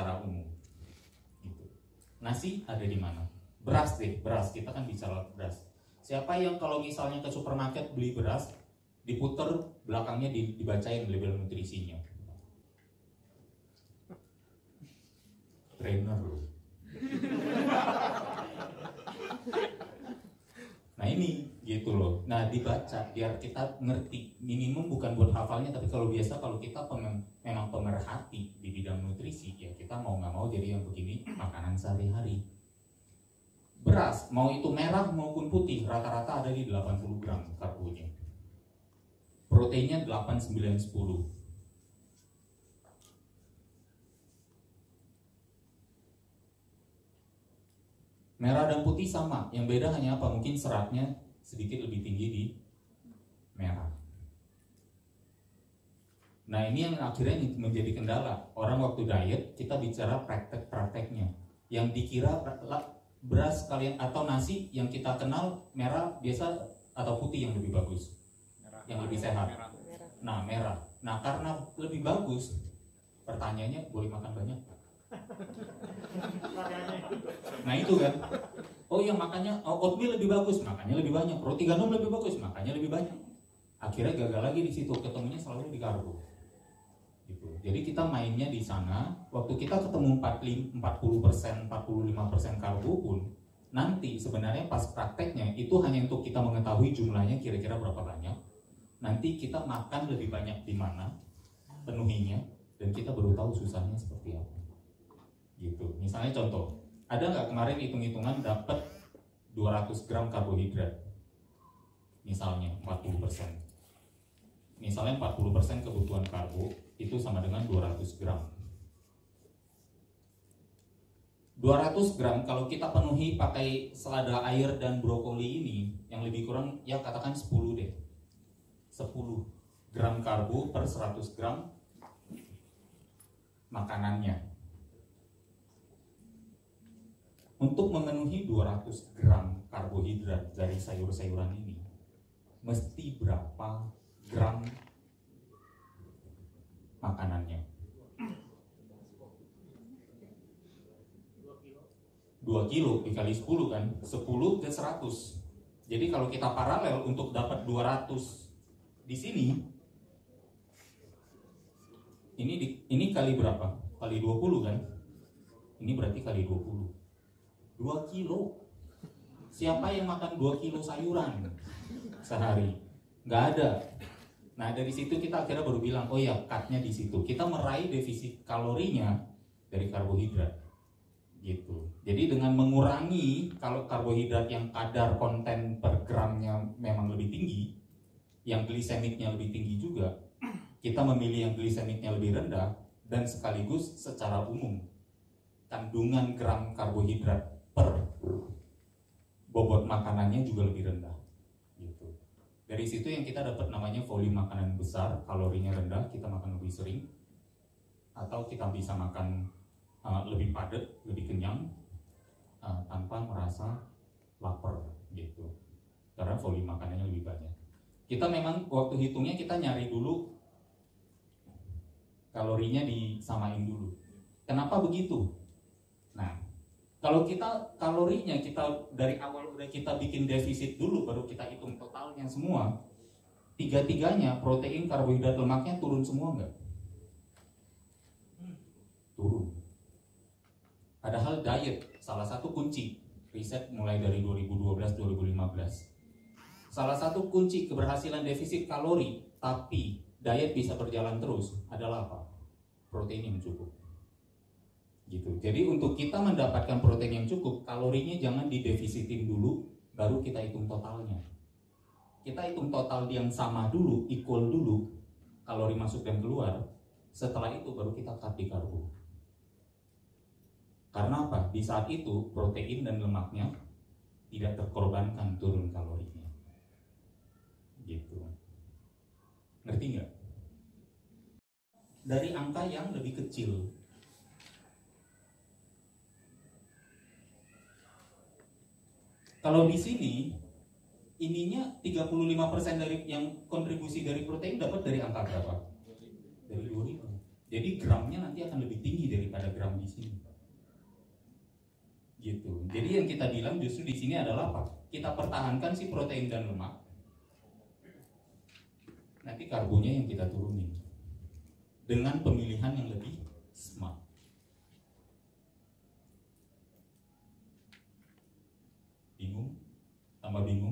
secara umum. Gitu. Nasi ada di mana? Beras deh, beras. Kita kan bicara beras. Siapa yang kalau misalnya ke supermarket beli beras, diputer belakangnya dibacain label nutrisinya? Trainer loh. Nah ini gitu loh. Nah dibaca biar kita ngerti. Minimum bukan buat hafalnya, tapi kalau biasa kalau kita memang pemerhati di bidang nutrisi, ya kita mau nggak mau jadi yang begini makanan sehari-hari. Beras mau itu merah maupun putih rata-rata ada di 80 gram karbonya. Proteinnya 8, 9, 10. Merah dan putih sama, yang beda hanya apa? Mungkin seratnya sedikit lebih tinggi di merah. Nah ini yang akhirnya menjadi kendala. Orang waktu diet, kita bicara praktek-prakteknya. Yang dikira beras kalian atau nasi yang kita kenal merah biasa atau putih yang lebih bagus? Merah. Yang lebih sehat? Merah. Nah merah. Nah karena lebih bagus, pertanyaannya boleh makan banyak? Nah itu kan, oh yang makannya oatmeal lebih bagus, makanya lebih banyak. Roti gandum lebih bagus, makanya lebih banyak. Akhirnya gagal lagi di situ, ketemunya selalu di karbo. Gitu. Jadi kita mainnya di sana. Waktu kita ketemu 40%, 45% karbo pun, nanti sebenarnya pas prakteknya itu hanya untuk kita mengetahui jumlahnya kira-kira berapa banyak. Nanti kita makan lebih banyak di mana, penuhinya, dan kita baru tahu susahnya seperti apa. Gitu. Misalnya contoh, ada nggak kemarin hitung-hitungan dapat 200 gram karbohidrat? Misalnya 40%. Misalnya 40% kebutuhan karbo itu sama dengan 200 gram. 200 gram kalau kita penuhi pakai selada air dan brokoli ini, yang lebih kurang ya katakan 10 deh. 10 gram karbo per 100 gram makanannya. Untuk memenuhi 200 gram karbohidrat dari sayur-sayuran ini, mesti berapa gram makanannya? 2 kilo dikali 10 kan? 10 ke 100. Jadi kalau kita paralel untuk dapat 200 di sini, ini kali berapa? Kali 20 kan? Ini berarti kali 20. 2 kilo. Siapa yang makan 2 kilo sayuran sehari? Nggak ada. Nah dari situ kita akhirnya baru bilang, oh ya cut-nya di situ. Kita meraih defisit kalorinya dari karbohidrat. Gitu. Jadi dengan mengurangi kalau karbohidrat yang kadar konten per gramnya memang lebih tinggi, yang glisemiknya lebih tinggi juga, kita memilih yang glisemiknya lebih rendah, dan sekaligus secara umum kandungan gram karbohidrat per bobot makanannya juga lebih rendah. Gitu. Dari situ yang kita dapat namanya volume makanan besar, kalorinya rendah, kita makan lebih sering, atau kita bisa makan lebih padat, lebih kenyang, tanpa merasa lapar gitu. Karena volume makanannya lebih banyak. Kita memang waktu hitungnya kita nyari dulu kalorinya disamain dulu. Kenapa begitu? Nah, kalau kita kalorinya kita dari awal udah kita bikin defisit dulu, baru kita hitung totalnya semua, tiga-tiganya protein, karbohidrat, lemaknya turun semua nggak? Turun. Padahal diet salah satu kunci riset mulai dari 2012-2015. Salah satu kunci keberhasilan defisit kalori tapi diet bisa berjalan terus adalah apa? Protein yang cukup. Gitu. Jadi untuk kita mendapatkan protein yang cukup, kalorinya jangan didefisitin dulu, baru kita hitung totalnya. Kita hitung total yang sama dulu, equal dulu, kalori masuk dan keluar. Setelah itu baru kita cut di karbo. Karena apa? Di saat itu protein dan lemaknya tidak terkorbankan turun kalorinya. Gitu. Ngerti nggak? Dari angka yang lebih kecil. Kalau di sini ininya 35% dari yang kontribusi dari protein dapat dari angka berapa? Dari 2000. Jadi gramnya nanti akan lebih tinggi daripada gram di sini. Gitu. Jadi yang kita bilang justru di sini adalah apa? Kita pertahankan si protein dan lemak. Nanti karbonya yang kita turunin dengan pemilihan yang lebih smart. Bingung? Tambah bingung?